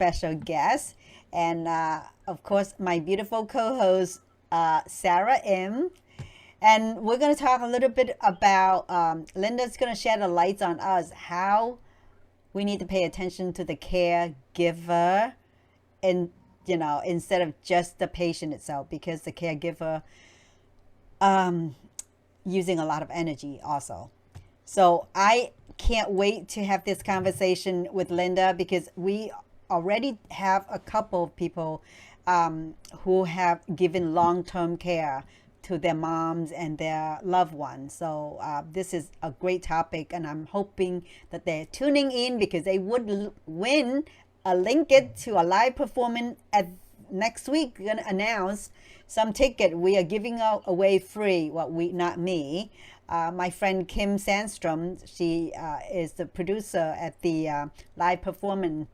special guest, and of course, my beautiful co-host, Sarah M. And we're going to talk a little bit about, Linda's going to shed the lights on us, how we need to pay attention to the caregiver, and, instead of just the patient itself, because the caregiver um, using a lot of energy also. So I can't wait to have this conversation with Linda, because we already have a couple of people who have given long-term care to their moms and their loved ones. So this is a great topic, and I'm hoping that they're tuning in, because they would win a link it to a live performance at next week. We're gonna announce some ticket we are giving away free. Well, we, not me, my friend Kim Sandstrom. She is the producer at the live performance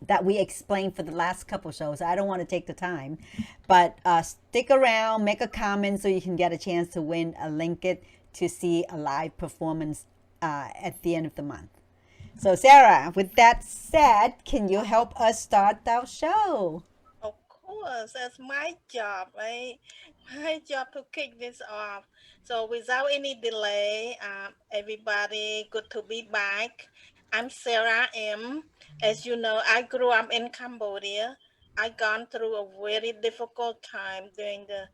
that we explained for the last couple shows. I don't want to take the time, but stick around, make a comment so you can get a chance to win a link it to see a live performance at the end of the month. So Sarah, with that said, can you help us start our show? Of course, that's my job, right? My job to kick this off. So, without any delay, everybody, good to be back. I'm Sarah M. As you know, I grew up in Cambodia. I gone through a very difficult time during the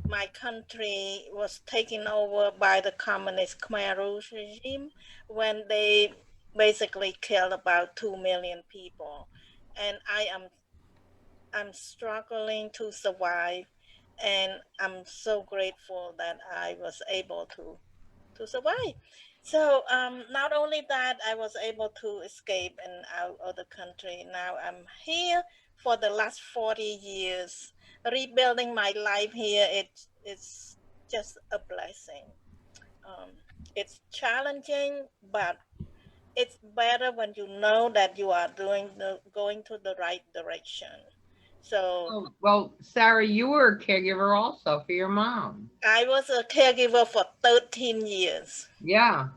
my country was taken over by the communist Khmer Rouge regime when they basically killed about 2 million people, and I'm struggling to survive, and I'm so grateful that I was able to survive. So not only that, I was able to escape and out of the country. Now I'm here for the last 40 years, rebuilding my life here. It's just a blessing. Um, it's challenging, but it's better when you know that you are going to the right direction. So Oh, well, Sarah, you were a caregiver also for your mom. I was a caregiver for 13 years, Yeah.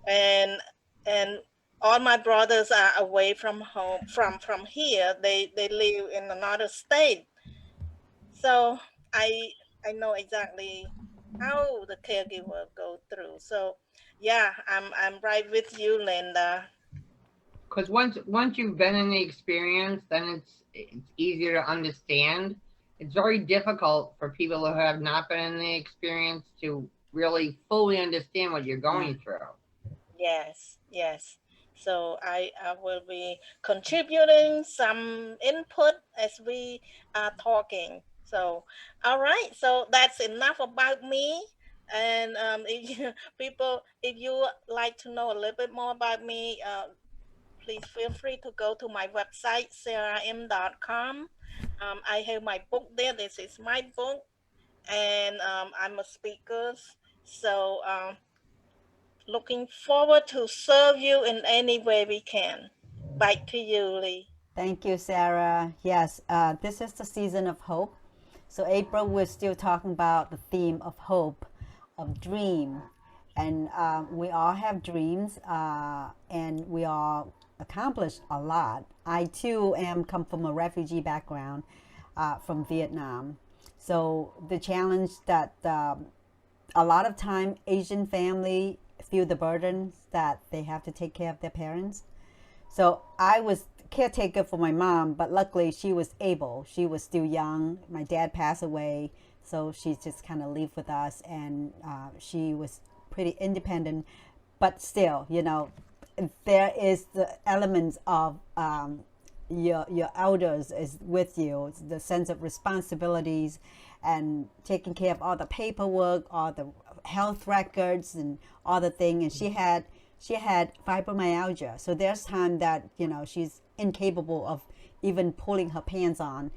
and and all my brothers are away from home from here. They live in another state, so I know exactly how the caregiver go through. So yeah, I'm right with you, Linda. Because once you've been in the experience, then it's easier to understand. It's very difficult for people who have not been in the experience to really fully understand what you're Yeah. going through. Yes, yes. So I will be contributing some input as we are talking. So, all right. So that's enough about me. And if you, people, if you like to know a little bit more about me, please feel free to go to my website, sarahim.com. I have my book there. This is my book, and I'm a speaker. So, looking forward to serve you in any way we can. Back to you, Lee. Thank you, Sarah. Yes, this is the season of hope. So, April, we're still talking about the theme of hope, of dream. And we all have dreams, and we all accomplish a lot. I too am come from a refugee background from Vietnam. So, the challenge that a lot of time Asian family feel the burdens that they have to take care of their parents. So I was caretaker for my mom, but luckily she was able. She was still young. My dad passed away, so she just kind of lived with us, and she was pretty independent. But still, there is the elements of your elders is with you. It's the sense of responsibilities and taking care of all the paperwork, all the health records, and all the thing. And she had fibromyalgia, so there's time that she's incapable of even pulling her pants on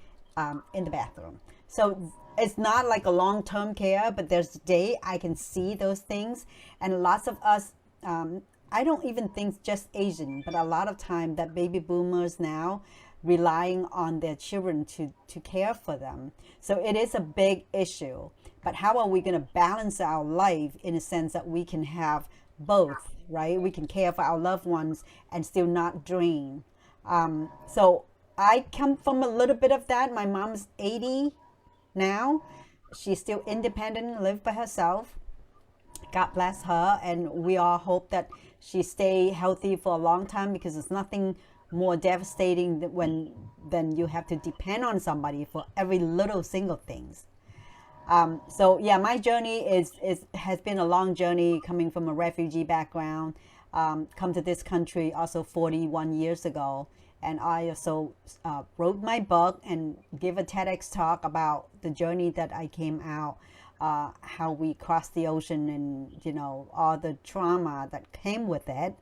in the bathroom. So it's not like a long-term care, but there's a day I can see those things. And lots of us, I don't even think just Asian, but a lot of time that baby boomers now relying on their children to care for them. So it is a big issue. But how are we going to balance our life in a sense that we can have both, right? We can care for our loved ones and still not drain. So I come from a little bit of that. My mom's 80 now. She's still independent, live by herself. God bless her, and we all hope that she stay healthy for a long time, because there's nothing more devastating than you have to depend on somebody for every little single things. So yeah, my journey has been a long journey, coming from a refugee background, come to this country also 41 years ago. And I also wrote my book and give a TEDx talk about the journey that I came out, how we crossed the ocean, and all the trauma that came with it.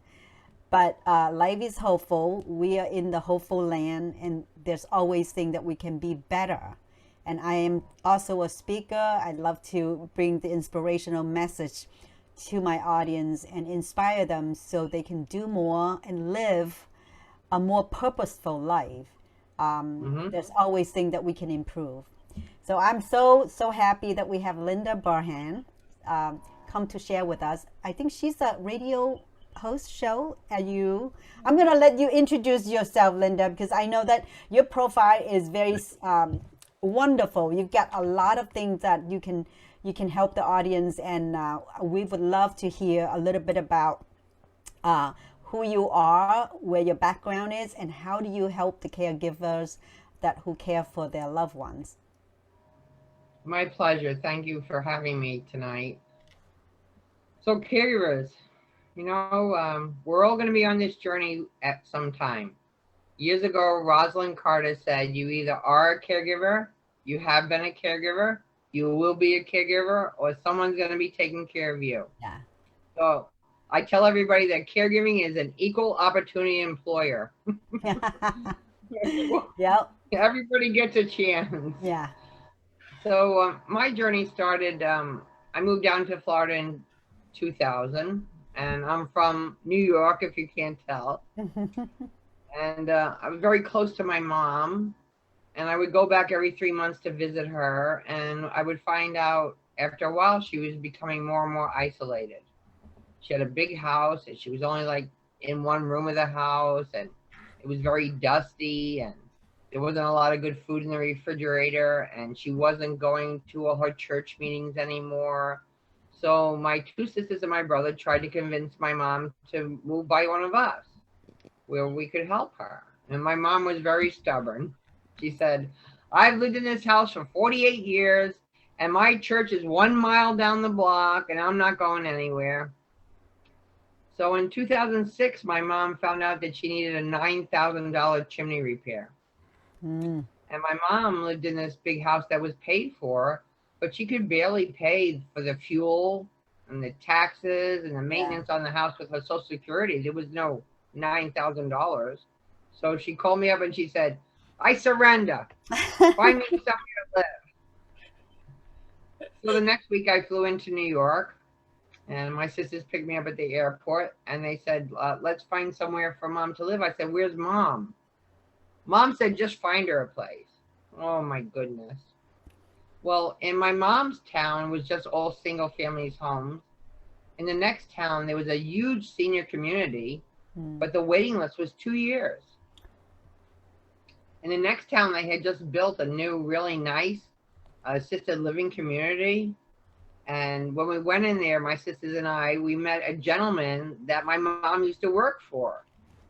But life is hopeful. We are in the hopeful land, and there's always things that we can be better. And I am also a speaker. I love to bring the inspirational message to my audience and inspire them so they can do more and live a more purposeful life. There's always things that we can improve. So I'm so happy that we have Linda Burhans come to share with us. I think she's a radio host show. I'm going to let you introduce yourself, Linda, because I know that your profile is very wonderful. You've got a lot of things that you can help the audience, and we would love to hear a little bit about who you are, where your background is, and how do you help the caregivers who care for their loved ones. My pleasure. Thank you for having me tonight. So caregivers, we're all going to be on this journey at some time. Years ago, Rosalind Carter said, you either are a caregiver, you have been a caregiver, you will be a caregiver, or someone's going to be taking care of you. Yeah. So I tell everybody that caregiving is an equal opportunity employer. Yep. Everybody gets a chance. Yeah. So my journey started, I moved down to Florida in 2000, and I'm from New York, if you can't tell. And I was very close to my mom, and I would go back every 3 months to visit her, and I would find out after a while she was becoming more and more isolated. She had a big house, and she was only like in one room of the house, and it was very dusty, and there wasn't a lot of good food in the refrigerator, and she wasn't going to all her church meetings anymore. So my two sisters and my brother tried to convince my mom to move by one of us where we could help her. And my mom was very stubborn. She said, I've lived in this house for 48 years, and my church is 1 mile down the block, and I'm not going anywhere. So in 2006, my mom found out that she needed a $9,000 chimney repair. And my mom lived in this big house that was paid for, but she could barely pay for the fuel and the taxes and the maintenance on the house with her Social Security. There was no $9,000. So she called me up and she said, I surrender. Find me somewhere to live. So the next week I flew into New York, and my sisters picked me up at the airport, and they said, let's find somewhere for mom to live. I said, where's mom? Mom said, just find her a place. Oh my goodness. Well, in my mom's town was just all single families homes. In the next town, there was a huge senior community, but the waiting list was 2 years. In the next town, they had just built a new, really nice assisted living community. And when we went in there, my sisters and I, we met a gentleman that my mom used to work for.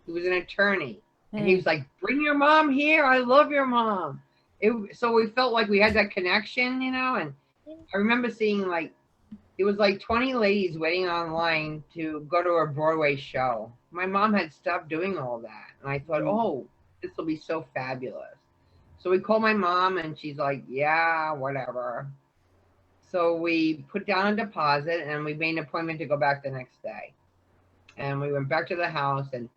He was an attorney. And he was like, bring your mom here. I love your mom. So we felt like we had that connection, and I remember seeing it was like 20 ladies waiting online to go to a Broadway show. My mom had stopped doing all that. And I thought, oh, this will be so fabulous. So we called my mom, and she's like, yeah, whatever. So we put down a deposit, and we made an appointment to go back the next day. And we went back to the house, and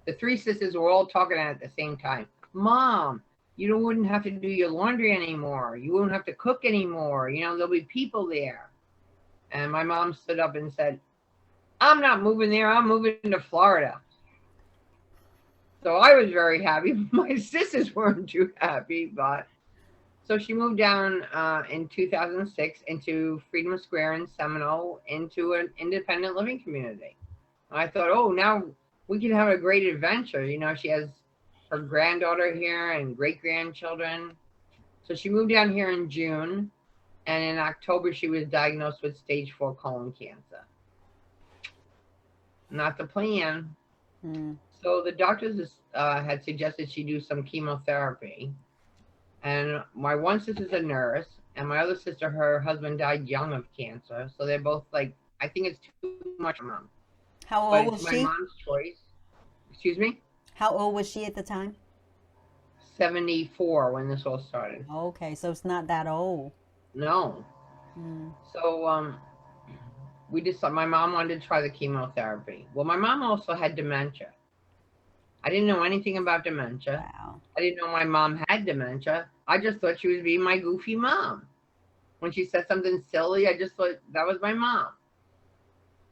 the three sisters were all talking at the same time. Mom, you wouldn't have to do your laundry anymore. You wouldn't have to cook anymore. There'll be people there. And my mom stood up and said, I'm not moving there. I'm moving to Florida. So I was very happy. My sisters weren't too happy, but so she moved down in 2006 into Freedom Square in Seminole, into an independent living community. And I thought, oh, now we can have a great adventure. She has her granddaughter here and great-grandchildren. So she moved down here in June, and in October she was diagnosed with stage 4 colon cancer. Not the plan. So the doctors had suggested she do some chemotherapy. And my one sister's a nurse, and my other sister, her husband died young of cancer. So they're both like, I think it's too much for mom. How But old it's was my she? mom's choice. Excuse me? How old was she at the time? 74 when this all started. Okay, so it's not that old. No. So we decided, my mom wanted to try the chemotherapy. Well, my mom also had dementia. I didn't know anything about dementia. Wow. I didn't know my mom had dementia. I just thought she was being my goofy mom. When she said something silly, I just thought that was my mom.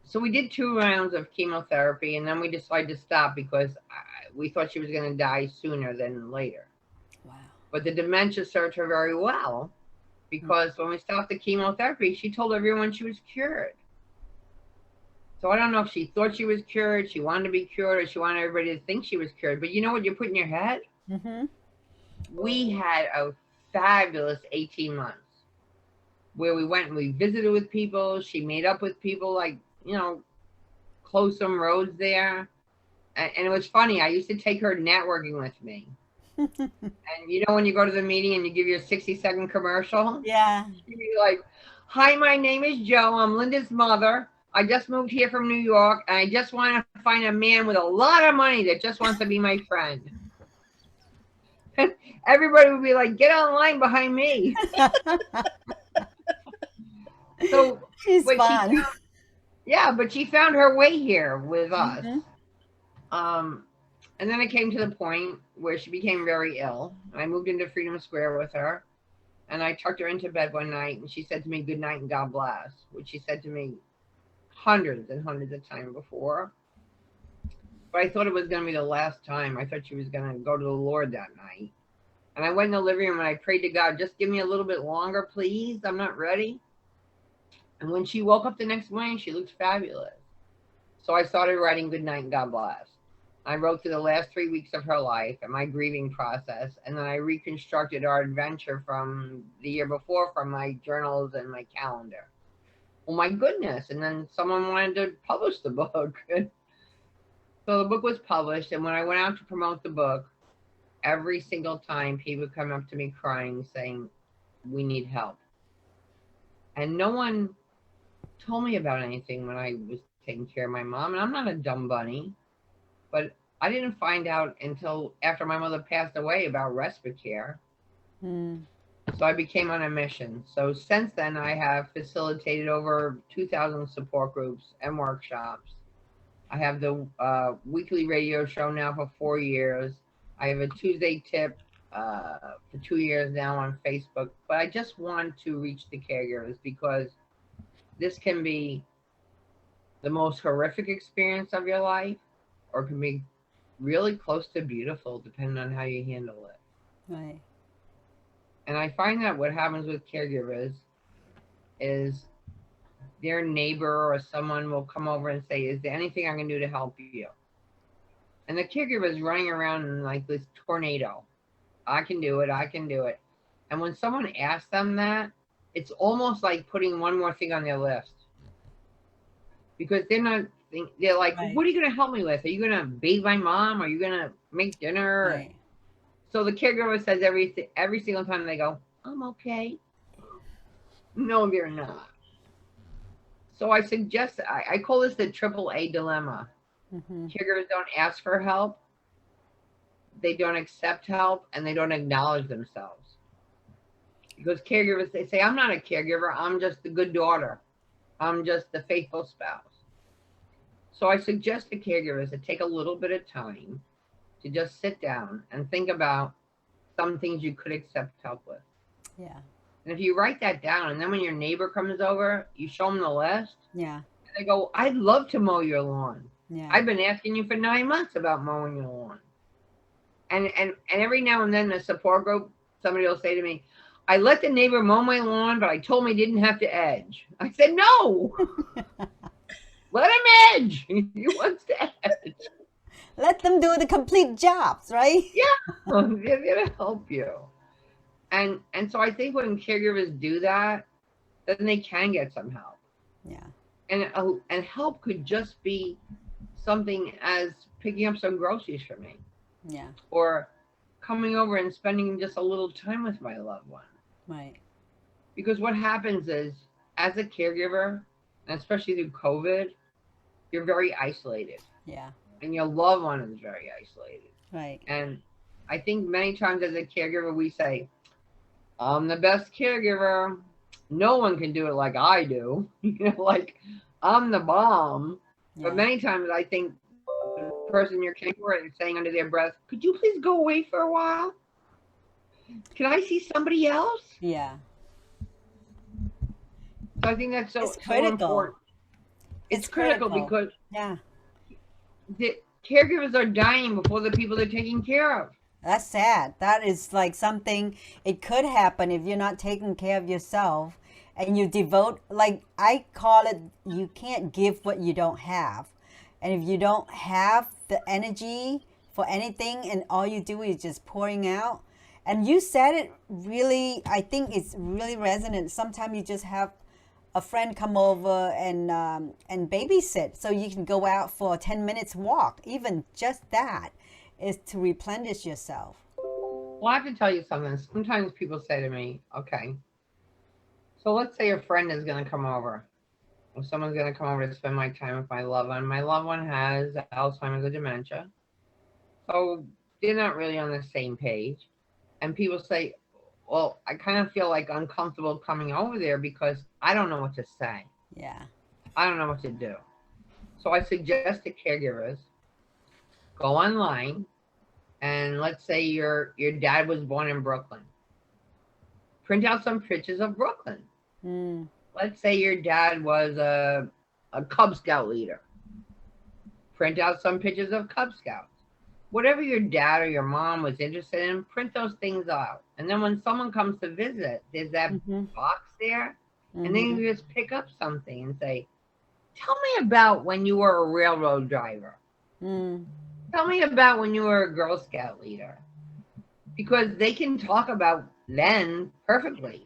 So we did 2 rounds of chemotherapy, and then we decided to stop because we thought she was going to die sooner than later. Wow. But the dementia served her very well, because when we stopped the chemotherapy, she told everyone she was cured. So I don't know if she thought she was cured, she wanted to be cured, or she wanted everybody to think she was cured. But you know what you put in your head? We had a fabulous 18 months where we went and we visited with people. She made up with people, like, you know, closed some roads there. And it was funny. I used to take her networking with me. And you know when you go to the meeting and you give your 60-second commercial? Yeah. She'd be like, hi, my name is Joe. I'm Linda's mother. I just moved here from New York, and I just want to find a man with a lot of money that just wants to be my friend. And everybody would be like, get online behind me. So She's but fun. but she found her way here with us. And then it came to the point where she became very ill. I moved into Freedom Square with her, and I tucked her into bed one night, and she said to me, good night and God bless, which she said to me hundreds and hundreds of times before. But I thought it was going to be the last time. I thought she was going to go to the Lord that night. And I went in the living room and I prayed to God, just give me a little bit longer, please. I'm not ready. And when she woke up the next morning, she looked fabulous. So I started writing good night and God bless. I wrote through the last 3 weeks of her life and my grieving process. And then I reconstructed our adventure from the year before from my journals and my calendar. Oh my goodness. And then someone wanted to publish the book. So the book was published. And when I went out to promote the book, every single time people would come up to me crying, saying, we need help. And no one told me about anything when I was taking care of my mom. And I'm not a dumb bunny, but I didn't find out until after my mother passed away about respite care. So I became on a mission. So since then, I have facilitated over 2,000 support groups and workshops. I have the weekly radio show now for 4 years. I have a Tuesday tip for 2 years now on Facebook. But I just want to reach the caregivers because this can be the most horrific experience of your life, or it can be really close to beautiful, depending on how you handle it. Right. And I find that what happens with caregivers is their neighbor or someone will come over and say, is there anything I can do to help you? And the caregiver is running around in like this tornado. I can do it. I can do it. And when someone asks them that, it's almost like putting one more thing on their list. Because they're like, Right. what are you going to help me with? Are you going to bathe my mom? Are you going to make dinner? Right. So the caregiver says every single time they go, I'm okay. No, they're not. So I suggest, I call this the AAA dilemma. Caregivers don't ask for help, they don't accept help, and they don't acknowledge themselves. Because caregivers, they say, I'm not a caregiver, I'm just a good daughter. I'm just the faithful spouse. So I suggest to caregivers to take a little bit of time to just sit down and think about some things you could accept help with. Yeah. And if you write that down, and then when your neighbor comes over, you show them the list. Yeah. And they go, I'd love to mow your lawn. Yeah. I've been asking you for 9 months about mowing your lawn. And every now and then the support group, somebody will say to me, I let the neighbor mow my lawn, but I told him he didn't have to edge. I said, no, let him edge. He wants to edge. Let them do the complete jobs, right? Yeah, they're gonna help you. And so I think when caregivers do that, then they can get some help. Yeah. And help could just be something as picking up some groceries for me, Yeah. or coming over and spending just a little time with my loved one. Right. Because what happens is, as a caregiver, and especially through COVID, you're very isolated, Yeah. and your loved one is very isolated. Right. And I think many times as a caregiver, we say, I'm the best caregiver. No one can do it like I do. Like I'm the bomb. Yeah. But many times I think the person you're caring for is saying under their breath, could you please go away for a while? Can I see somebody else? Yeah. So I think that's so, It's so critical. important. It's critical because yeah, the caregivers are dying before the people they're taking care of. that's sad. That is like something, it could happen if you're not taking care of yourself and you devote, like I call it, you can't give what you don't have. And if you don't have the energy for anything and all you do is just pouring out, and you said it really, I think it's really resonant. Sometimes you just have a friend come over and babysit, so you can go out for a 10 minutes walk. Even just that is to replenish yourself. Well, I have to tell you something. Sometimes people say to me, okay, so let's say a friend is going to come over, or someone's going to come over to spend my time with my loved one. My loved one has Alzheimer's or dementia, so they're not really on the same page. And people say, well, I kind of feel like uncomfortable coming over there because I don't know what to say. Yeah. I don't know what to do. So I suggest to caregivers, go online, and let's say your dad was born in Brooklyn. Print out some pictures of Brooklyn. Mm. Let's say your dad was a Cub Scout leader. Print out some pictures of Cub Scouts. Whatever your dad or your mom was interested in, print those things out. And then when someone comes to visit, there's that box there. And then you just pick up something and say, tell me about when you were a railroad driver. Tell me about when you were a Girl Scout leader. Because they can talk about then perfectly.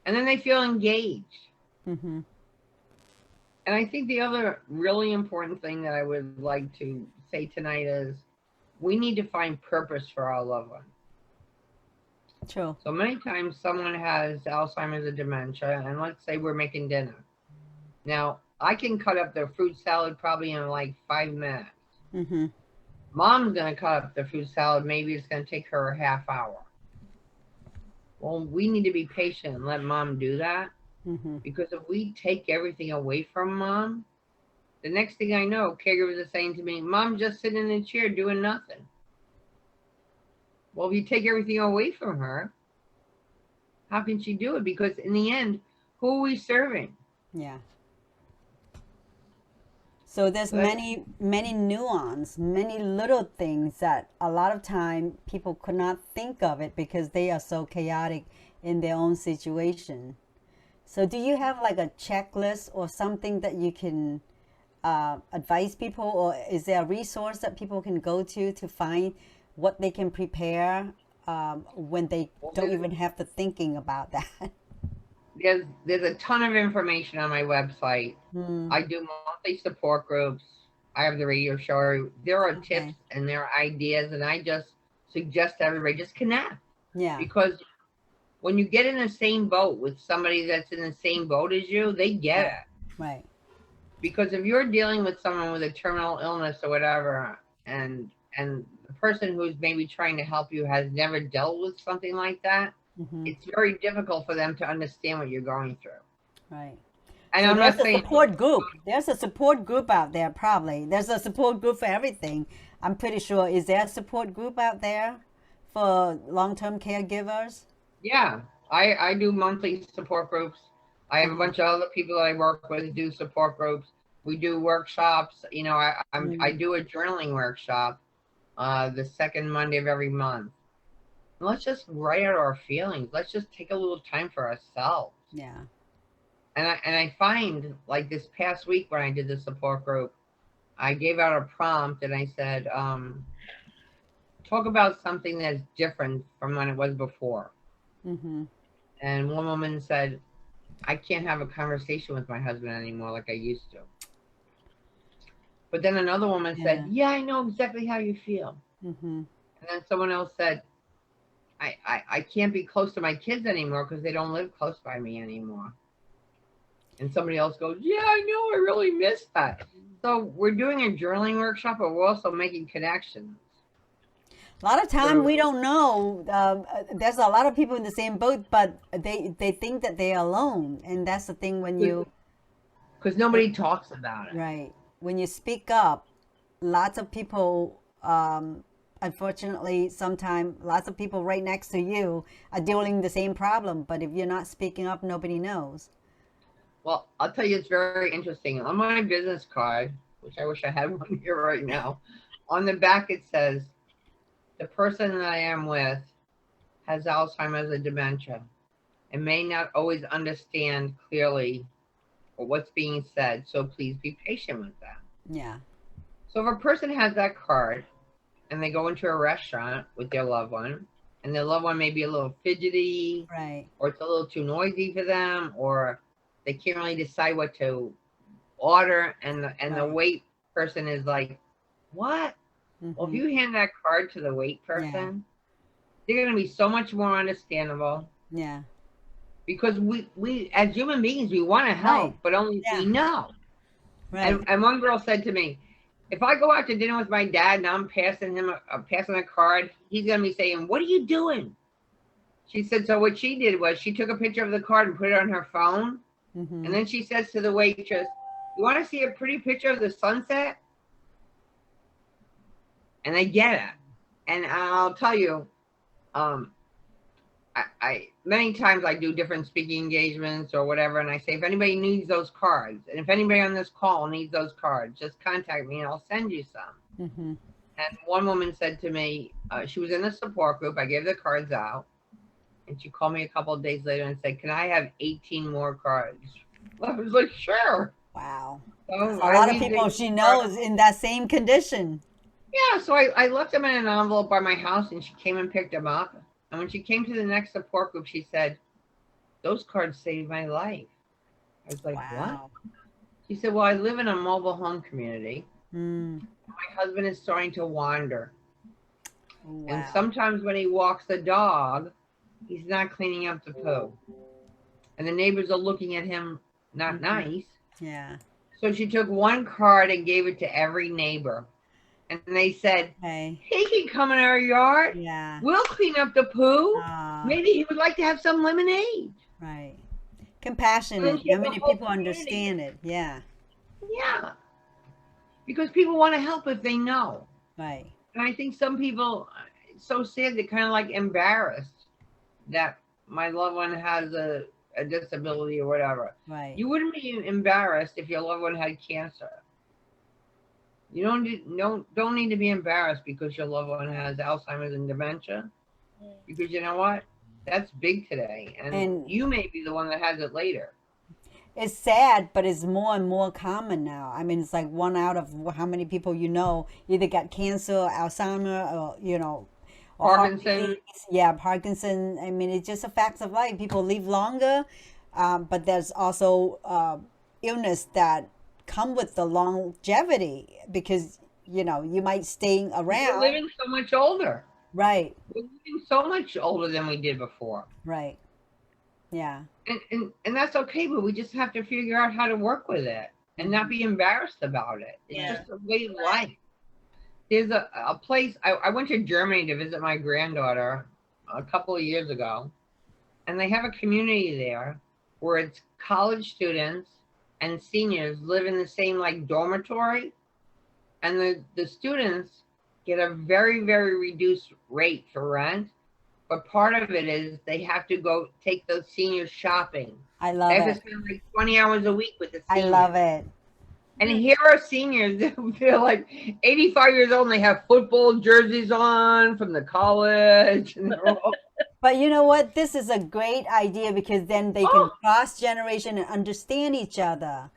And then they feel engaged. And I think the other really important thing that I would like to say tonight is we need to find purpose for our loved one. True. So many times someone has Alzheimer's or dementia, and let's say we're making dinner. Now, I can cut up their fruit salad probably in like 5 minutes. Mom's going to cut up the fruit salad. Maybe it's going to take her a half hour. Well, we need to be patient and let mom do that. Because if we take everything away from mom, the next thing I know, caregivers are saying to me, Mom just sitting in a chair doing nothing. Well, if you take everything away from her, how can she do it? Because in the end, who are we serving? Yeah. So there's many nuance, many little things that a lot of time people could not think of it because they are so chaotic in their own situation. So do you have like a checklist or something that you can advise people, or is there a resource that people can go to find what they can prepare when they don't even have to thinking about that? There's a ton of information on my website. I do monthly support groups. I have the radio show. There are tips and there are ideas, and I just suggest to everybody, just connect. Yeah. Because when you get in the same boat with somebody that's in the same boat as you, they get it. Right. Because if you're dealing with someone with a terminal illness or whatever, and the person who's maybe trying to help you has never dealt with something like that, it's very difficult for them to understand what you're going through. Right. And so I'm there's not saying a support group. There's a support group out there, probably. There's a support group for everything. I'm pretty sure. Is there a support group out there for long-term caregivers? Yeah, I do monthly support groups. I have a bunch of other people that I work with do support groups. We do workshops. You know, I do a journaling workshop the second Monday of every month. And let's just write out our feelings. Let's just take a little time for ourselves. Yeah. And I find, like this past week when I did the support group, I gave out a prompt and I said, talk about something that's different from when it was before. Mm-hmm. And one woman said, I can't have a conversation with my husband anymore like I used to. But then another woman said, yeah, I know exactly how you feel. Mm-hmm. And then someone else said, I can't be close to my kids anymore because they don't live close by me anymore. And somebody else goes, yeah, I know, I really miss that. So we're doing a journaling workshop, but we're also making connections. A lot of time we don't know. There's a lot of people in the same boat, but they think that they're alone, and that's the thing when you. Because nobody talks about it. Right. When you speak up, lots of people. Unfortunately, sometimes lots of people right next to you are dealing the same problem. But if you're not speaking up, nobody knows. Well, I'll tell you, it's very interesting. On my business card, which I wish I had one here right now, on the back it says, the person that I am with has Alzheimer's and dementia and may not always understand clearly what's being said. So please be patient with them. Yeah. So if a person has that card and they go into a restaurant with their loved one, and their loved one may be a little fidgety, right, or it's a little too noisy for them, or they can't really decide what to order, and the wait person is like, what? Mm-hmm. Well, if you hand that card to the wait person, they're going to be so much more understandable. Yeah. Because we as human beings, we want to help, but only if we know. Right. And one girl said to me, if I go out to dinner with my dad and I'm passing him passing a card, he's going to be saying, what are you doing? She said, so what she did was she took a picture of the card and put it on her phone. Mm-hmm. And then she says to the waitress, you want to see a pretty picture of the sunset? And they get it. And I'll tell you, I many times I do different speaking engagements or whatever, and I say, if anybody needs those cards, and if anybody on this call needs those cards, just contact me and I'll send you some. Mm-hmm. And one woman said to me, she was in a support group, I gave the cards out, and she called me a couple of days later and said, can I have 18 more cards? I was like, sure. Wow. So a lot of people she knows in that same condition. Yeah, so I left them in an envelope by my house, and she came and picked them up. And when she came to the next support group, she said, those cards saved my life. I was like, wow. What? She said, well, I live in a mobile home community. Mm. My husband is starting to wander. Wow. And sometimes when he walks the dog, he's not cleaning up the poo. And the neighbors are looking at him not nice. Yeah. So she took one card and gave it to every neighbor. And they said, hey, he can come in our yard. Yeah. We'll clean up the poo. Maybe he would like to have some lemonade. Right. Compassionate. How many people understand it? Yeah. Yeah. Because people want to help if they know. Right. And I think some people, it's so sad, they're kind of like embarrassed that my loved one has a disability or whatever. Right. You wouldn't be embarrassed if your loved one had cancer. You don't need to be embarrassed because your loved one has Alzheimer's and dementia. Because you know what? That's big today. And you may be the one that has it later. It's sad, but it's more and more common now. I mean, it's like 1 out of how many people you know either got cancer, or Alzheimer, or, or Parkinson. Yeah, Parkinson. I mean, it's just a fact of life. People live longer, but there's also illness that come with the longevity because you might stay around. We're living so much older. Right. We're living so much older than we did before. Right. Yeah. And that's okay, but we just have to figure out how to work with it and not be embarrassed about it. It's just a way of life. There's a place, I went to Germany to visit my granddaughter a couple of years ago, and they have a community there where it's college students and seniors live in the same like dormitory, and the students get a very, very reduced rate for rent, but part of it is they have to go take those seniors shopping. I love it. They have to spend like 20 hours a week with the seniors. I love it. And here are seniors, they're like 85 years old and they have football jerseys on from the college. And but you know what? This is a great idea because then they can cross generation and understand each other.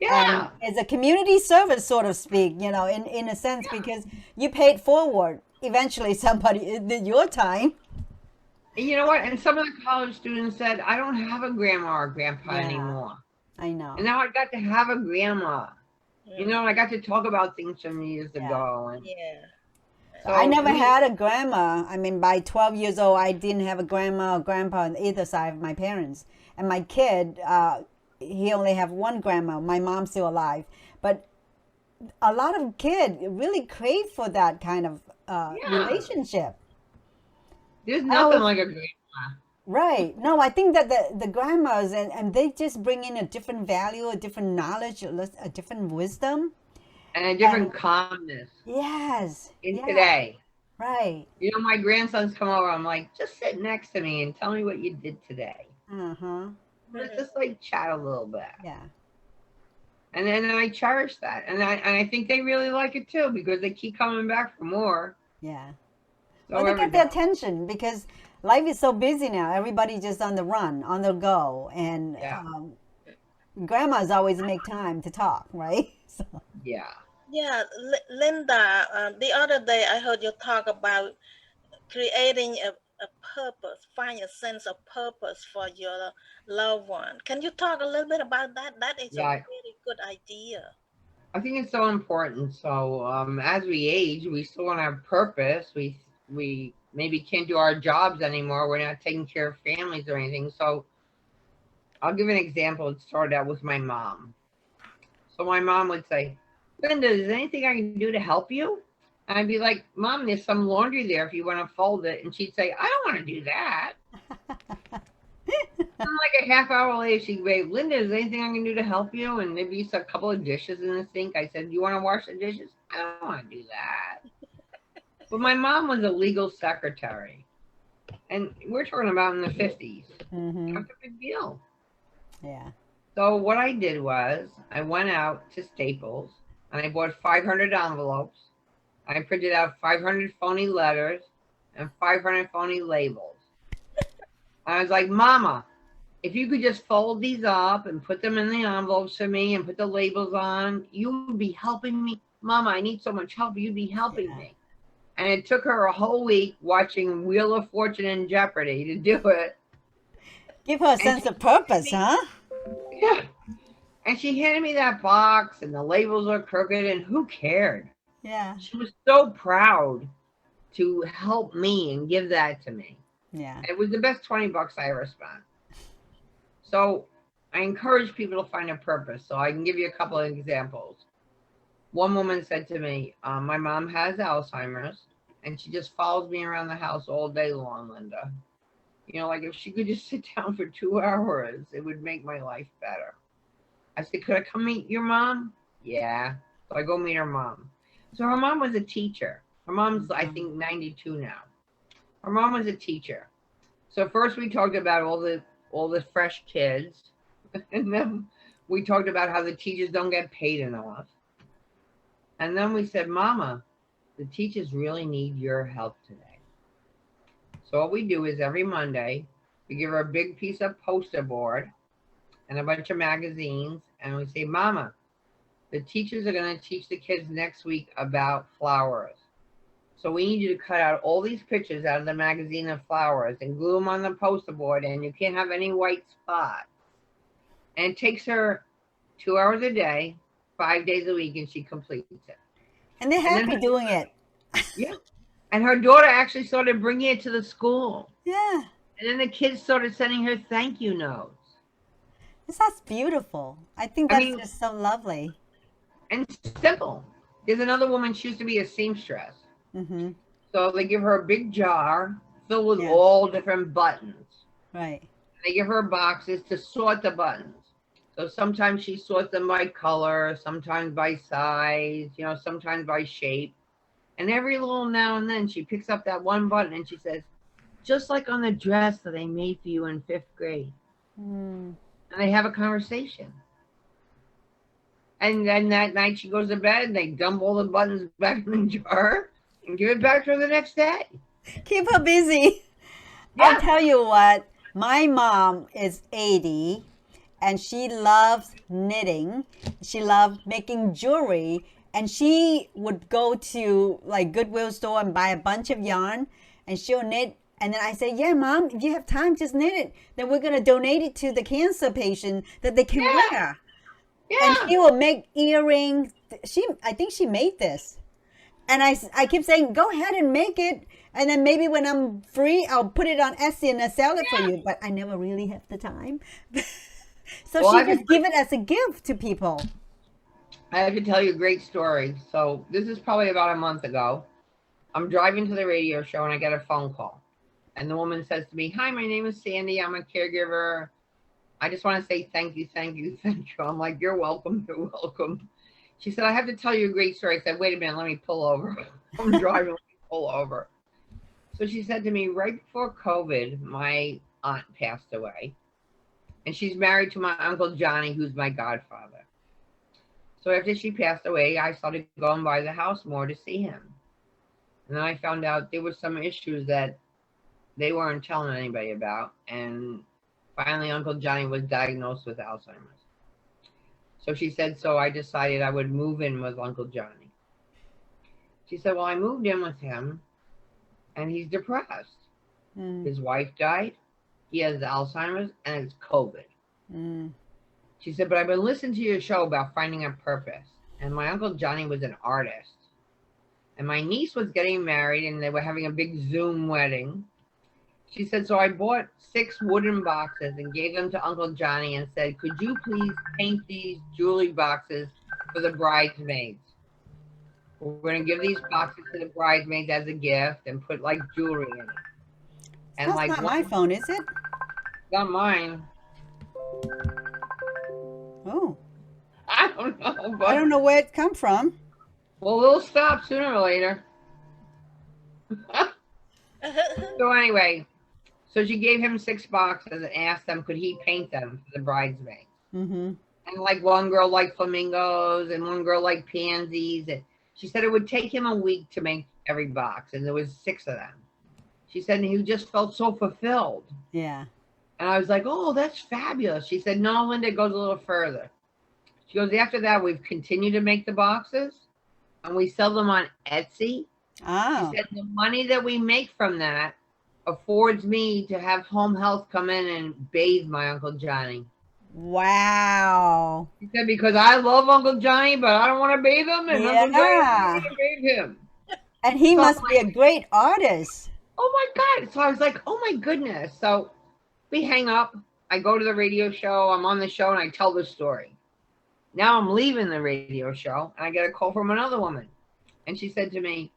Yeah. And it's a community service, sort of speak, in a sense, because you paid forward. Eventually, somebody it did your time. And you know what? And some of the college students said, I don't have a grandma or grandpa Yeah, anymore. I know. And now I got to have a grandma. You know, I got to talk about things from years Yeah. ago. And Yeah. So I never we- had a grandma. I mean, by 12 years old, I didn't have a grandma or grandpa on either side of my parents. And my kid, he only have one grandma. My mom's still alive. But a lot of kids really crave for that kind of relationship. There's I nothing always- like a grandma. Right. No, I think that the grandmas, and they just bring in a different value, a different knowledge, a different wisdom. And a different calmness Yes. in Yeah. today. Right. You know, my grandsons come over. I'm like, just sit next to me and tell me what you did today. Uh-huh. Let's just like chat a little bit. Yeah. And then I cherish that. And I think they really like it too, because they keep coming back for more. Yeah. So Well, they every get their day. attention because life is so busy now. Everybody's just on the run, on the go. And Yeah. grandmas always make time to talk, right? So, Yeah. Yeah, Linda, the other day I heard you talk about creating a purpose, find a sense of purpose for your loved one. Can you talk a little bit about that? That is a Yeah. really good idea. I think it's so important. So as we age, we still want to have purpose. We maybe can't do our jobs anymore. We're not taking care of families or anything. So I'll give an example. It started out with my mom. So my mom would say, Linda, is there anything I can do to help you? And I'd be like, Mom, there's some laundry there if you want to fold it. And she'd say, I don't want to do that. And like a half hour later, she'd be, Linda, is there anything I can do to help you? And there'd be a couple of dishes in the sink. I said, you want to wash the dishes? I don't want to do that. But my mom was a legal secretary. And we're talking about in the 50s. mhm. That's a big deal. Yeah. So what I did was I went out to Staples and I bought 500 envelopes. I printed out 500 phony letters and 500 phony labels. I was like, Mama, if you could just fold these up and put them in the envelopes for me and put the labels on, you would be helping me. Mama, I need so much help. You'd be helping me. And it took her a whole week watching Wheel of Fortune and Jeopardy to do it. Give her a sense of purpose, huh? Yeah. And she handed me that box and the labels are crooked and who cared? Yeah. She was so proud to help me and give that to me. Yeah. It was the best 20 bucks I ever spent. So I encourage people to find a purpose. So I can give you a couple of examples. One woman said to me, my mom has Alzheimer's and she just follows me around the house all day long, Linda. You know, like if she could just sit down for 2 hours, it would make my life better. I said, could I come meet your mom? Yeah. So I go meet her mom. So her mom was a teacher. Her mom's, I think, 92 now. Her mom was a teacher. So first we talked about all the fresh kids. And then we talked about how the teachers don't get paid enough. And then we said, Mama, the teachers really need your help today. So what we do is every Monday, we give her a big piece of poster board and a bunch of magazines. And we say, Mama, the teachers are going to teach the kids next week about flowers. So we need you to cut out all these pictures out of the magazine of flowers and glue them on the poster board. And you can't have any white spots. And it takes her 2 hours a day, 5 days a week, and she completes it. And they're happy doing it. Yeah. And her daughter actually started bringing it to the school. Yeah. And then the kids started sending her thank you notes. That's beautiful. I think that's just so lovely. And simple. There's another woman, she used to be a seamstress. Mm-hmm. So they give her a big jar filled with all different buttons. Right. They give her boxes to sort the buttons. So sometimes she sorts them by color, sometimes by size, you know, sometimes by shape. And every little now and then she picks up that one button and she says, just like on the dress that I made for you in 5th grade. Mm. And they have a conversation. And then that night she goes to bed and they dump all the buttons back in the jar and give it back to her the next day. Keep her busy. Yeah. I'll tell you what, my mom is 80 and she loves knitting. She loves making jewelry, and she would go to like Goodwill store and buy a bunch of yarn, and she'll knit. And then I say, yeah, Mom, if you have time, just knit it. Then we're going to donate it to the cancer patient that they can wear. And Yeah. she will make earrings. I think she made this. And I keep saying, go ahead and make it. And then maybe when I'm free, I'll put it on Etsy and I'll sell it for you. But I never really have the time. So Well, she just give it as a gift to people. I have to tell you a great story. So this is probably about a month ago. I'm driving to the radio show and I get a phone call. And the woman says to me, hi, my name is Sandy. I'm a caregiver. I just want to say thank you, thank you, thank you. I'm like, you're welcome, you're welcome. She said, I have to tell you a great story. I said, wait a minute, let me pull over. I'm driving, let me pull over. So she said to me, right before COVID, my aunt passed away. And she's married to my Uncle Johnny, who's my godfather. So after she passed away, I started going by the house more to see him. And then I found out there were some issues that they weren't telling anybody about. And finally, Uncle Johnny was diagnosed with Alzheimer's. So she said, so I decided I would move in with Uncle Johnny. She said, well, I moved in with him and he's depressed. His wife died. He has Alzheimer's and it's COVID. She said, but I've been listening to your show about finding a purpose. And my Uncle Johnny was an artist. And my niece was getting married and they were having a big Zoom wedding. She said, so I bought 6 wooden boxes and gave them to Uncle Johnny and said, could you please paint these jewelry boxes for the bridesmaids? We're going to give these boxes to the bridesmaids as a gift and put like jewelry in it. And That's like not my phone, is it? Not mine. Oh. I don't know. But, I don't know where it come from. well, it'll stop sooner or later. So anyway, so she gave him 6 boxes and asked them, could he paint them for the bridesmaids? And like one girl liked flamingos and one girl liked pansies. And she said it would take him a week to make every box. And there was 6 of them. She said, and he just felt so fulfilled. Yeah. And I was like, oh, that's fabulous. She said, no, Linda, it goes a little further. She goes, after that, we've continued to make the boxes and we sell them on Etsy. Oh. She said, the money that we make from that affords me to have home health come in and bathe my Uncle Johnny. Wow. She said, because I love Uncle Johnny, but I don't want to bathe him. And Uncle Johnny doesn't want to bathe him. And he So must be a great artist. Oh my God. So I was like, oh my goodness. So we hang up. I go to the radio show. I'm on the show and I tell the story. Now I'm leaving the radio show and I get a call from another woman. And she said to me,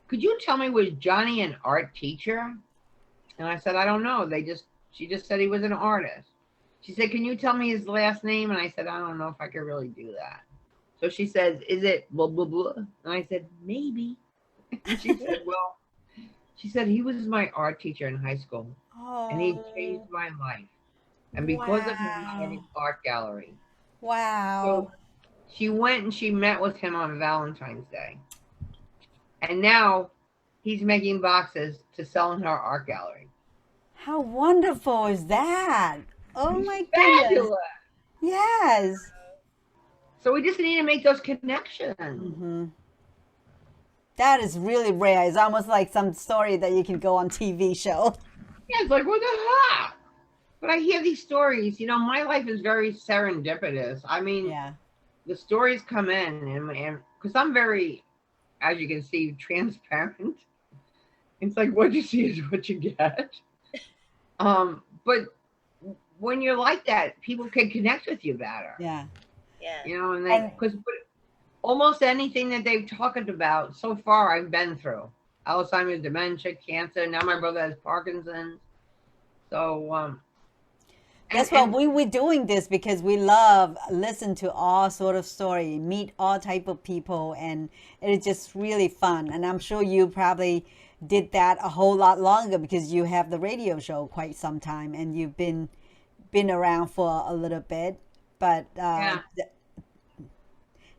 could you tell me, was Johnny an art teacher? And I said, I don't know. She just said he was an artist. She said, can you tell me his last name? And I said, I don't know if I could really do that. So she says, is it blah, blah, blah? And I said, maybe. And she said, well, she said, he was my art teacher in high school. Oh. And he changed my life. And because of him, I have an art gallery. Wow. So she went and she met with him on Valentine's Day. And now he's making boxes to sell in her art gallery. How wonderful is that? Oh It's my fabulous. goodness. Yes. So we just need to make those connections. That is really rare. It's almost like some story that you can go on TV show. Yeah, it's like, what the heck? But I hear these stories. You know, my life is very serendipitous. I mean, Yeah. the stories come in, and because I'm very, as you can see, transparent. It's like what you see is what you get. But when you're like that, people can connect with you better. Yeah. Yeah. You know, and because almost anything that they've talked about so far, I've been through. Alzheimer's, dementia, cancer. Now my brother has Parkinson's. So That's why we're doing this, because we love listen to all sort of story, meet all type of people, and it's just really fun. And I'm sure you probably did that a whole lot longer because you have the radio show quite some time and you've been around for a little bit. But yeah.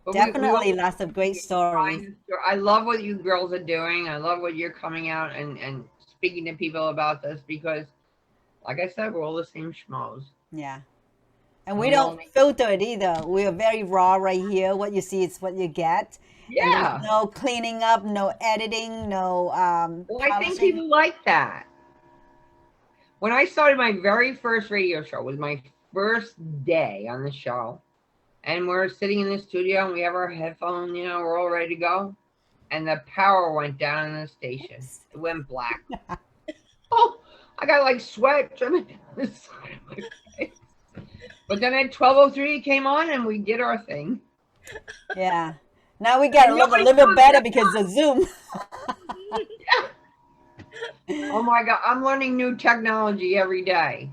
But definitely lots of great stories. I love what you girls are doing. I love what you're coming out and speaking to people about this because, like I said, we're all the same schmoes. Yeah. And we We don't only, filter it either. We are very raw right here. What you see is what you get. And there's yeah. no cleaning up, no editing, no Well, I think polishing. people like that. When I started my very first radio show, was my first day on the show, and we're sitting in the studio and we have our headphones, we're all ready to go, and the power went down in the station. It went black. Oh, I got like sweat dripping down the side of my face. But then at 12:03 it came on and we did our thing. Yeah. Now we get a Nobody little knows better that. because of Zoom. Oh my God, I'm learning new technology every day.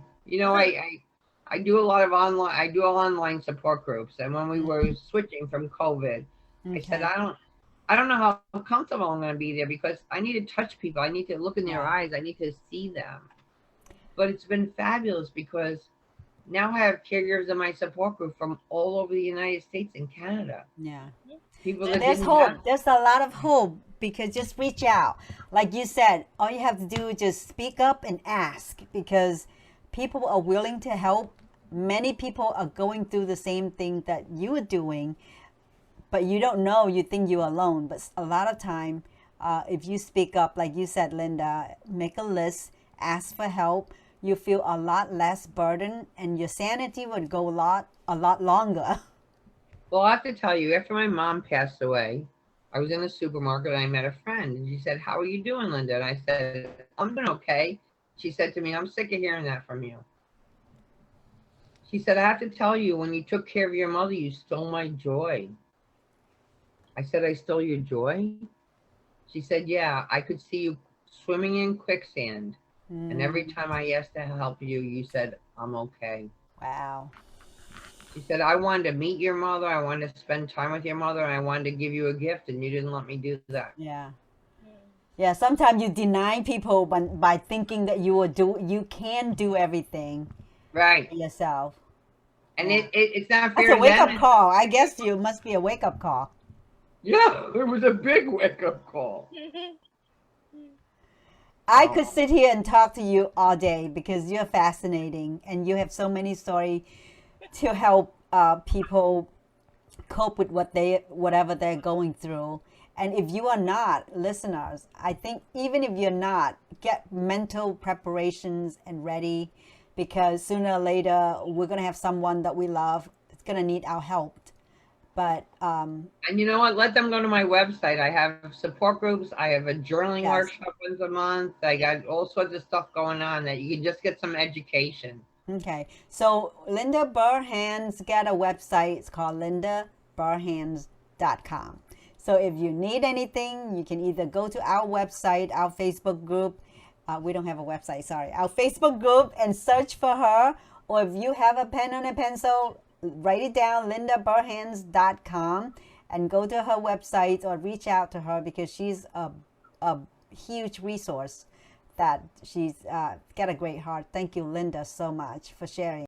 I do a lot of online. I do online support groups, and when we were switching from COVID, I said Okay. I don't know how comfortable I'm going to be there because I need to touch people. I need to look in their Yeah. eyes. I need to see them. But it's been fabulous because now I have caregivers in my support group from all over the United States and Canada. Yeah. People And that there's didn't hope. have. There's a lot of hope because just reach out. Like you said, all you have to do is just speak up and ask because people are willing to help. Many people are going through the same thing that you are doing, but you don't know. You think you're alone. But a lot of time, if you speak up, like you said, Linda, make a list, ask for help, you feel a lot less burden and your sanity would go a lot longer. Well, I have to tell you, after my mom passed away, I was in the supermarket and I met a friend, and she said, "How are you doing, Linda?" And I said, "I'm doing okay." She said to me, "I'm sick of hearing that from you." She said, "I have to tell you, when you took care of your mother, you stole my joy." I said, "I stole your joy?" She said, "Yeah, I could see you swimming in quicksand. And every time I asked to help you, you said, 'I'm okay.'" Wow. She said, "I wanted to meet your mother. I wanted to spend time with your mother. And I wanted to give you a gift, and you didn't let me do that." Yeah. Yeah, sometimes you deny people by thinking that you can do everything Right. yourself. And Yeah. it's not That's fair a to wake up them. call. I guess you must be a wake up call. Yeah, it was a big wake up call. I Oh, could sit here and talk to you all day because you're fascinating and you have so many stories to help people cope with whatever they're going through. And if you are not, listeners, I think even if you're not, get mental preparations and ready because sooner or later we're going to have someone that we love that's going to need our help. But and you know what? Let them go to my website. I have support groups. I have a journaling yes. workshop once a month. I got all sorts of stuff going on that you can just get some education. Okay. So Linda Burhans got a website. It's called lindaburhans.com. So if you need anything, you can either go to our website, our Facebook group. We don't have a website, sorry. Our Facebook group and search for her. Or if you have a pen and a pencil, write it down, lindaburhans.com, and go to her website or reach out to her because she's a huge resource that she's got a great heart. Thank you, Linda, so much for sharing.